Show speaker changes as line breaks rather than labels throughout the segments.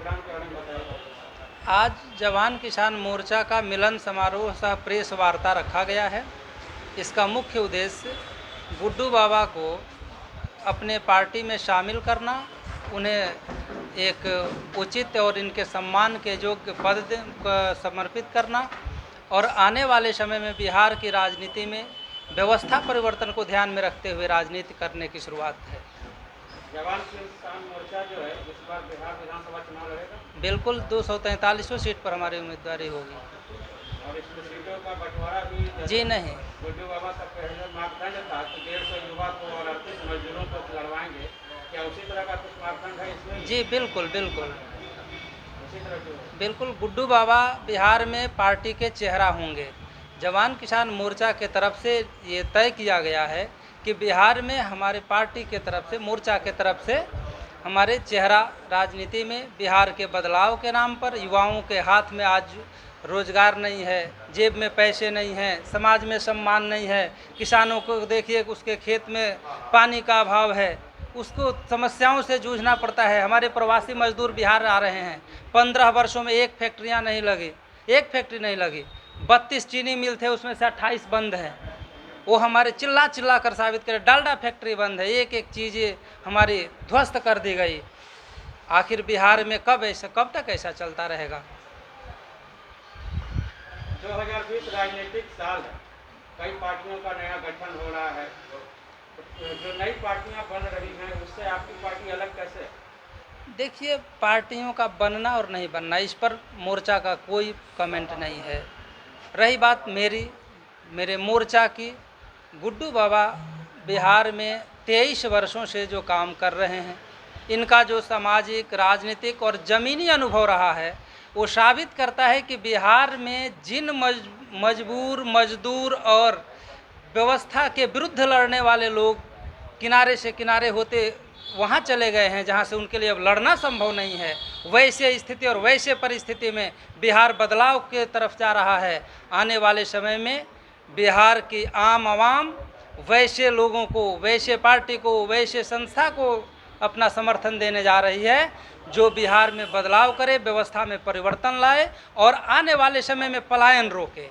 Programme के बारे में बताइए।
आज जवान किसान मोर्चा का मिलन समारोह सह प्रेस वार्ता रखा गया है। इसका मुख्य उद्देश्य गुड्डू बाबा को अपने पार्टी में शामिल करना, उन्हें एक उचित और इनके सम्मान के योग्य पद समर्पित करना और आने वाले समय में बिहार की राजनीति में व्यवस्था परिवर्तन को ध्यान में रखते हुए राजनीति करने की शुरुआत है।
जवान किसान मोर्चा जो है इस बार बिहार विधानसभा चुनाव लड़ेगा।
बिल्कुल 243 सीट पर हमारी उम्मीदवारी होगी।
और इसमें सीटों का बंटवारा भी
जी नहीं,
गुड्डू बाबा का पहले मापदंड था कि 150 युवा को और 38 मजदूरों को लड़वाएंगे, क्या उसी तरह का कुछ मापदंड है इसमें?
जी बिल्कुल बिल्कुल
उसी तरह की होगा।
बिल्कुल गुड्डू बाबा बिहार में पार्टी के चेहरा होंगे। जवान किसान मोर्चा के तरफ से ये तय किया गया है कि बिहार में हमारे पार्टी के तरफ से, मोर्चा के तरफ से हमारे चेहरा राजनीति में बिहार के बदलाव के नाम पर, युवाओं के हाथ में आज रोजगार नहीं है, जेब में पैसे नहीं हैं, समाज में सम्मान नहीं है, किसानों को देखिए उसके खेत में पानी का अभाव है, उसको समस्याओं से जूझना पड़ता है। हमारे प्रवासी मजदूर बिहार आ रहे हैं, 15 वर्षों में एक फैक्ट्रियां नहीं लगी, एक फैक्ट्री नहीं लगी। 32 चीनी मिल थे, उसमें से 28 बंद हैं। वो हमारे चिल्ला चिल्ला कर साबित करे, डालडा फैक्ट्री बंद है, एक एक चीज़ें हमारी ध्वस्त कर दी गई। आखिर बिहार में कब तक ऐसा चलता रहेगा?
2020 राजनीतिक साल है, कई पार्टियों का नया गठन हो रहा है। जो नई पार्टियां बन रही हैं उससे आपकी पार्टी अलग कैसे है?
देखिए, पार्टियों का बनना और नहीं बनना, इस पर मोर्चा का कोई कमेंट नहीं है। रही बात मेरे मोर्चा की, गुड्डू बाबा बिहार में 23 वर्षों से जो काम कर रहे हैं, इनका जो सामाजिक, राजनीतिक और ज़मीनी अनुभव रहा है, वो साबित करता है कि बिहार में जिन मजबूर मजदूर और व्यवस्था के विरुद्ध लड़ने वाले लोग किनारे से किनारे होते वहाँ चले गए हैं जहाँ से उनके लिए अब लड़ना संभव नहीं है, वैसे स्थिति और वैसे परिस्थिति में बिहार बदलाव के तरफ जा रहा है। आने वाले समय में बिहार की आम आवाम वैसे लोगों को, वैसे पार्टी को, वैसे संस्था को अपना समर्थन देने जा रही है जो बिहार में बदलाव करे, व्यवस्था में परिवर्तन लाए और आने वाले समय में पलायन रोके।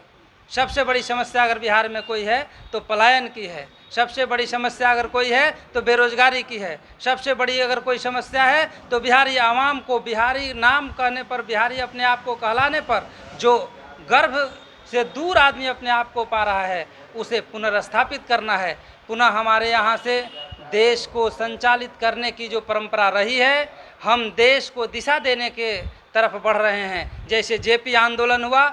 सबसे बड़ी समस्या अगर बिहार में कोई है तो पलायन की है, सबसे बड़ी समस्या अगर कोई है तो बेरोजगारी की है, सबसे बड़ी अगर कोई समस्या है तो बिहारी आवाम को, बिहारी नाम कहने पर, बिहारी अपने आप को कहलाने पर जो गर्भ से दूर आदमी अपने आप को पा रहा है, उसे पुनर्स्थापित करना है। पुनः हमारे यहाँ से देश को संचालित करने की जो परंपरा रही है, हम देश को दिशा देने के तरफ बढ़ रहे हैं। जैसे जेपी आंदोलन हुआ,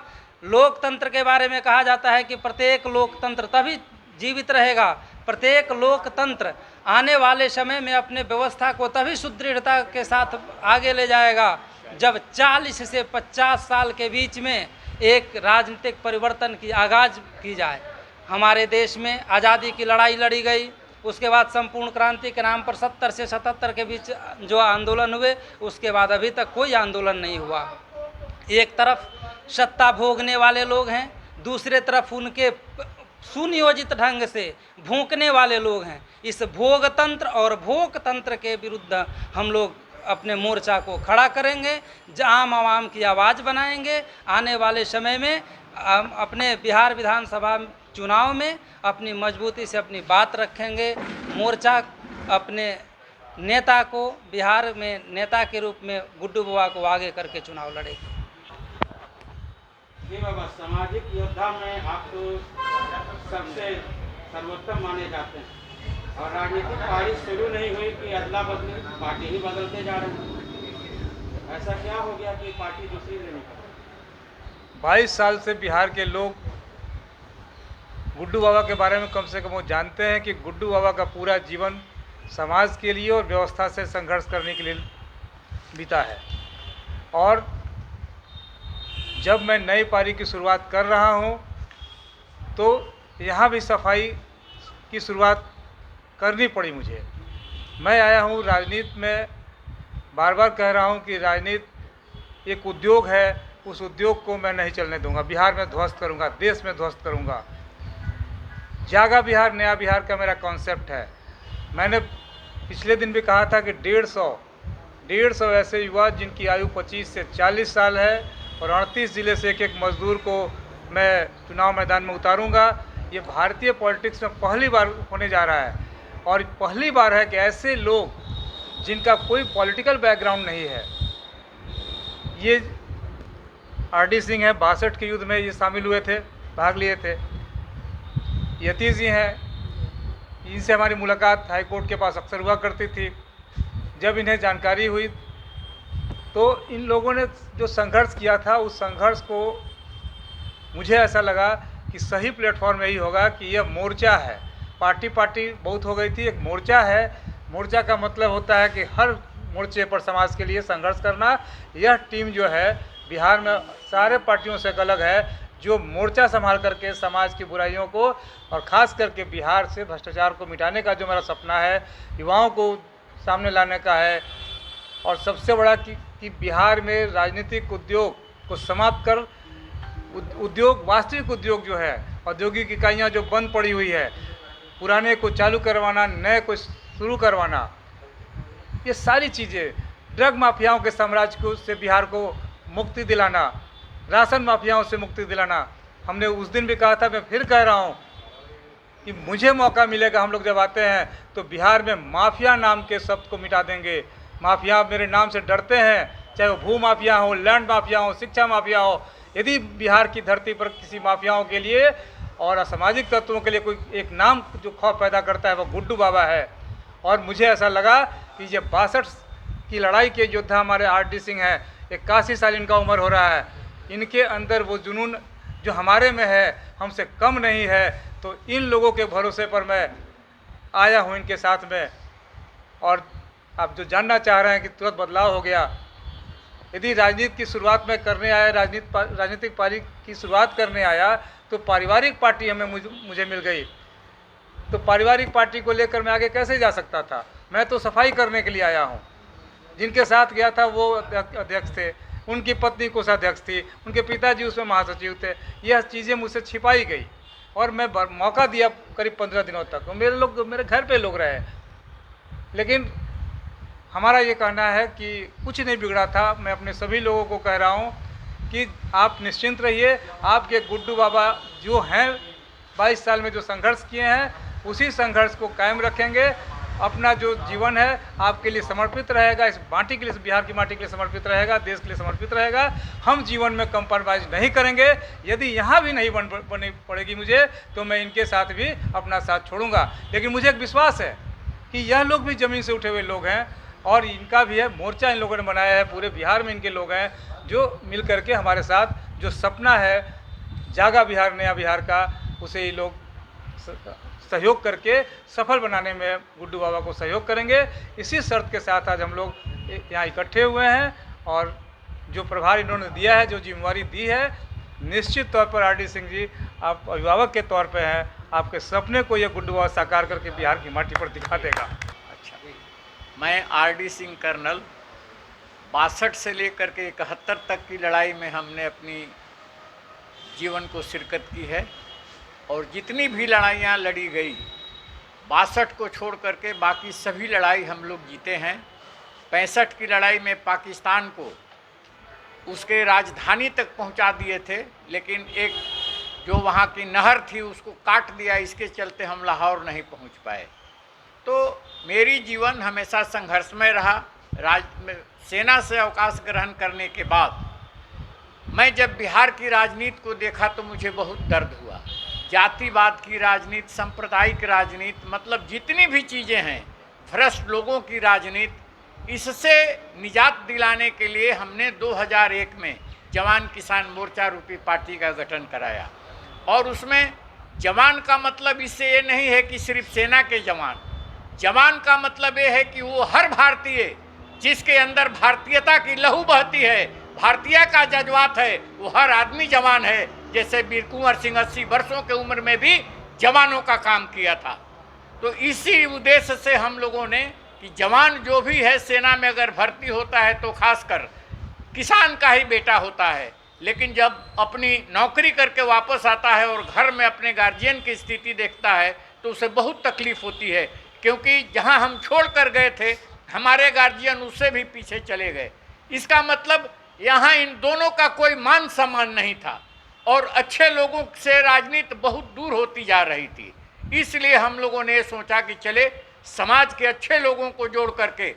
लोकतंत्र के बारे में कहा जाता है कि प्रत्येक लोकतंत्र तभी जीवित रहेगा, प्रत्येक लोकतंत्र आने वाले समय में अपने व्यवस्था को तभी सुदृढ़ता के साथ आगे ले जाएगा जब 40 से 50 साल के बीच में एक राजनीतिक परिवर्तन की आगाज की जाए। हमारे देश में आज़ादी की लड़ाई लड़ी गई, उसके बाद संपूर्ण क्रांति के नाम पर 70 से 77 के बीच जो आंदोलन हुए, उसके बाद अभी तक कोई आंदोलन नहीं हुआ। एक तरफ सत्ता भोगने वाले लोग हैं, दूसरे तरफ उनके सुनियोजित ढंग से भोंकने वाले लोग हैं। इस भोगतंत्र और भोगतंत्र के विरुद्ध हम लोग अपने मोर्चा को खड़ा करेंगे, आम आवाम की आवाज़ बनाएंगे। आने वाले समय में अपने बिहार विधानसभा चुनाव में अपनी मजबूती से अपनी बात रखेंगे। मोर्चा अपने नेता को बिहार में नेता के रूप में गुड्डू बाबा को आगे करके चुनाव लड़ेगी।
जी बाबा, सामाजिक योद्धा में आप तो सबसे सर्वोत्तम माने जाते हैं और राजनीतिक पारी शुरू नहीं हुई कि अदला बदली, पार्टी ही बदलते जा रहे हैं। ऐसा क्या हो गया कि पार्टी दूसरी लेनी पड़ी?
22 साल से बिहार के लोग गुड्डू बाबा के बारे में कम से कम वो जानते हैं कि गुड्डू बाबा का पूरा जीवन समाज के लिए और व्यवस्था से संघर्ष करने के लिए बीता है। और जब मैं नई पारी की शुरुआत कर रहा हूँ तो यहाँ भी सफाई की शुरुआत करनी पड़ी मुझे। मैं आया हूँ राजनीति में, बार बार कह रहा हूँ कि राजनीति एक उद्योग है, उस उद्योग को मैं नहीं चलने दूंगा। बिहार में ध्वस्त करूंगा, देश में ध्वस्त करूंगा। जागा बिहार नया बिहार का मेरा कॉन्सेप्ट है। मैंने पिछले दिन भी कहा था कि 150 150 ऐसे युवा जिनकी आयु 25 से 40 साल है और 38 ज़िले से एक मज़दूर को मैं चुनाव मैदान में उतारूंगा। ये भारतीय पॉलिटिक्स में पहली बार होने जा रहा है और पहली बार है कि ऐसे लोग जिनका कोई पॉलिटिकल बैकग्राउंड नहीं है, ये आर.डी. सिंह है, 62 के युद्ध में ये शामिल हुए थे, भाग लिए थे। यतीश जी हैं, इनसे हमारी मुलाकात हाईकोर्ट के पास अक्सर हुआ करती थी। जब इन्हें जानकारी हुई तो इन लोगों ने जो संघर्ष किया था, उस संघर्ष को मुझे ऐसा लगा कि सही प्लेटफॉर्म यही होगा कि यह मोर्चा है। पार्टी बहुत हो गई थी, एक मोर्चा है। मोर्चा का मतलब होता है कि हर मोर्चे पर समाज के लिए संघर्ष करना। यह टीम जो है बिहार में सारे पार्टियों से अलग है, जो मोर्चा संभाल करके समाज की बुराइयों को और ख़ास करके बिहार से भ्रष्टाचार को मिटाने का जो मेरा सपना है, युवाओं को सामने लाने का है। और सबसे बड़ा कि बिहार में राजनीतिक उद्योग को समाप्त कर उद्योग, वास्तविक उद्योग जो है, औद्योगिक इकाइयाँ जो बंद पड़ी हुई है, पुराने को चालू करवाना, नए को शुरू करवाना, ये सारी चीज़ें, ड्रग माफियाओं के साम्राज्य को से बिहार को मुक्ति दिलाना, राशन माफियाओं से मुक्ति दिलाना। हमने उस दिन भी कहा था, मैं फिर कह रहा हूँ कि मुझे मौका मिलेगा, हम लोग जब आते हैं तो बिहार में माफिया नाम के शब्द को मिटा देंगे। माफिया मेरे नाम से डरते हैं, चाहे वो भू माफिया हो, लैंड माफिया हो, शिक्षा माफिया हो। यदि बिहार की धरती पर किसी माफियाओं के लिए और असामाजिक तत्वों के लिए कोई एक नाम जो खौफ पैदा करता है, वो गुड्डू बाबा है। और मुझे ऐसा लगा कि ये 62 की लड़ाई के योद्धा हमारे आर.डी. सिंह हैं, 81 साल इनका उम्र हो रहा है। इनके अंदर वो जुनून जो हमारे में है, हमसे कम नहीं है। तो इन लोगों के भरोसे पर मैं आया हूँ इनके साथ में। और आप जो जानना चाह रहे हैं कि तुरंत बदलाव हो गया, यदि राजनीति की शुरुआत में करने आया, राजनीतिक पारी की शुरुआत करने आया, तो पारिवारिक पार्टी मुझे मिल गई। तो पारिवारिक पार्टी को लेकर मैं आगे कैसे जा सकता था? मैं तो सफाई करने के लिए आया हूँ। जिनके साथ गया था वो अध्यक्ष थे, उनकी पत्नी कोषाध्यक्ष थी, उनके पिताजी उसमें महासचिव थे। यह चीज़ें मुझसे छिपाई गई और मैं मौका दिया करीब 15 दिनों तक। मेरे घर पे लोग रहे, लेकिन हमारा ये कहना है कि कुछ नहीं बिगड़ा था। मैं अपने सभी लोगों को कह रहा हूँ कि आप निश्चिंत रहिए। आपके गुड्डू बाबा जो हैं, 22 साल में जो संघर्ष किए हैं, उसी संघर्ष को कायम रखेंगे। अपना जो जीवन है आपके लिए समर्पित रहेगा, इस माटी के लिए, बिहार की माटी के लिए समर्पित रहेगा, देश के लिए समर्पित रहेगा। हम जीवन में कंप्रोमाइज़ नहीं करेंगे। यदि यहाँ भी नहीं बनी पड़ेगी मुझे, तो मैं इनके साथ भी अपना साथ छोड़ूंगा। लेकिन मुझे एक विश्वास है कि यह लोग भी ज़मीन से उठे हुए लोग हैं और इनका भी है, मोर्चा इन लोगों ने बनाया है, पूरे बिहार में इनके लोग हैं जो मिल करके हमारे साथ जो सपना है जागा बिहार, नया बिहार का, उसे ये लोग सहयोग करके सफल बनाने में गुड्डू बाबा को सहयोग करेंगे। इसी शर्त के साथ आज हम लोग यहाँ इकट्ठे हुए हैं और जो प्रभार इन्होंने दिया है, जो जिम्मेवारी दी है, निश्चित तौर पर आर.डी. सिंह जी, आप अभिभावक के तौर पे हैं। आपके सपने को ये गुड्डू बाबा साकार करके बिहार की माटी पर दिखा देगा।
अच्छा, मैं आर.डी. सिंह कर्नल 62 से लेकर के 71 तक की लड़ाई में हमने अपनी जीवन को शिरकत की है और जितनी भी लड़ाइयाँ लड़ी गई, 62 को छोड़ करके बाकी सभी लड़ाई हम लोग जीते हैं। 65 की लड़ाई में पाकिस्तान को उसके राजधानी तक पहुंचा दिए थे, लेकिन एक जो वहाँ की नहर थी उसको काट दिया, इसके चलते हम लाहौर नहीं पहुंच पाए। तो मेरी जीवन हमेशा संघर्षमय रहा। सेना से अवकाश ग्रहण करने के बाद मैं जब बिहार की राजनीति को देखा तो मुझे बहुत दर्द हुआ। जातिवाद की राजनीति, सांप्रदायिक राजनीति, मतलब जितनी भी चीज़ें हैं, भ्रष्ट लोगों की राजनीति, इससे निजात दिलाने के लिए हमने 2001 में जवान किसान मोर्चा रूपी पार्टी का गठन कराया। और उसमें जवान का मतलब इससे ये नहीं है कि सिर्फ सेना के जवान। जवान का मतलब ये है कि वो हर भारतीय जिसके अंदर भारतीयता की लहू बहती है, भारतीय का जज्बात है, वो हर आदमी जवान है। जैसे वीर कुंवर सिंह 80 वर्षों के उम्र में भी जवानों का काम किया था। तो इसी उद्देश्य से हम लोगों ने कि जवान जो भी है सेना में अगर भर्ती होता है तो खासकर किसान का ही बेटा होता है, लेकिन जब अपनी नौकरी करके वापस आता है और घर में अपने गार्जियन की स्थिति देखता है तो उसे बहुत तकलीफ होती है, क्योंकि जहां हम छोड़ कर गए थे हमारे गार्जियन उससे भी पीछे चले गए। इसका मतलब यहाँ इन दोनों का कोई मान सम्मान नहीं था और अच्छे लोगों से राजनीति बहुत दूर होती जा रही थी। इसलिए हम लोगों ने सोचा कि चले समाज के अच्छे लोगों को जोड़ करके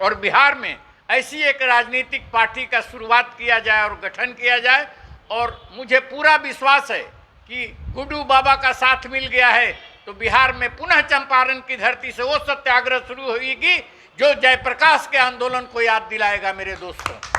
और बिहार में ऐसी एक राजनीतिक पार्टी का शुरुआत किया जाए और गठन किया जाए। और मुझे पूरा विश्वास है कि गुड्डू बाबा का साथ मिल गया है तो बिहार में पुनः चंपारण की धरती से वो सत्याग्रह शुरू होगी जो जयप्रकाश के आंदोलन को याद दिलाएगा मेरे दोस्तों।